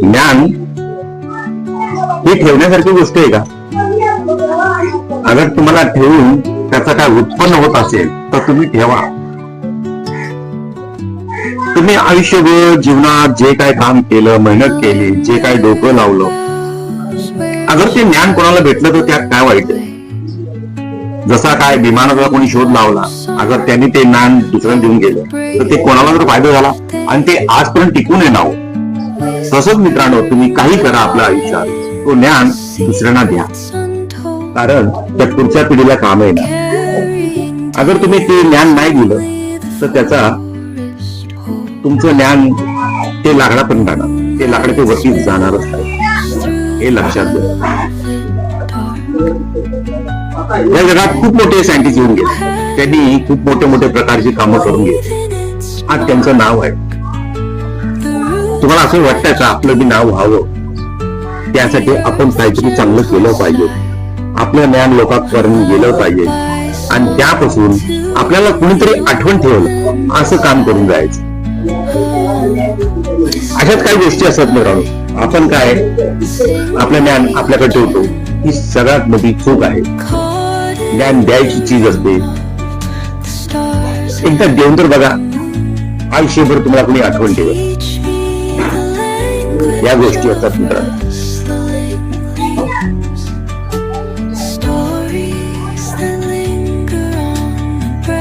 ज्ञान ही ठेवण्यासारखी गोष्ट आहे का? अगर तुम्हाला ठेवून त्याचा काय उत्पन्न होत असेल तर तुम्ही ठेवा. तुम्ही आयुष्यभर जीवनात जे काय काम केलं, मेहनत केली, जे काय डोकं लावलं, अगर ते ज्ञान कोणाला भेटलं तर त्यात काय वाईट आहे? जसा काय विमानाचा कोणी शोध लावला, अगर त्यांनी ते ज्ञान दुसऱ्याला देऊन गेलं तर ते कोणाला जर फायदा झाला आणि ते आजपर्यंत टिकून येणार. तसंच मित्रांनो, तुम्ही काही करा आपल्या आयुष्यात, तो ज्ञान दुसऱ्यांना द्या, कारण त्या पुढच्या पिढीला काम येणार. अगर तुम्ही ते ज्ञान नाही दिलं तर त्याचा तुमचं ज्ञान ते लाकडापर्यंत जाणार, ते लाकडाच्या वरती जाणारच नाही, हे लक्षात घ्या. या जगात खूप मोठे सायंटिस्ट येऊन गेले, त्यांनी खूप मोठे मोठे प्रकारची कामं करून घेतली, आज त्यांचं नाव आहे. तुम्हाला असं वाटतंय का आपलं बी नाव व्हावं? त्यासाठी आपण काहीतरी चांगलं केलं पाहिजे, आपलं ज्ञान लोकांपर्यंत गेलं पाहिजे, आणि त्यापासून आपल्याला कुणीतरी आठवण ठेवलं असं काम करून जायचं. अशाच काही गोष्टी असतात मित्रांनो. आपण काय आपलं ज्ञान आपल्याकडे ठेवतो, ही सगळ्यात मोठी चूक आहे. ज्ञान द्यायची चीज असते, एकदा देऊन तर बघा, आयुष्यभर तुम्हाला कोणी आठवण ठेवेल. या गोष्टी असतात मित्रांनो.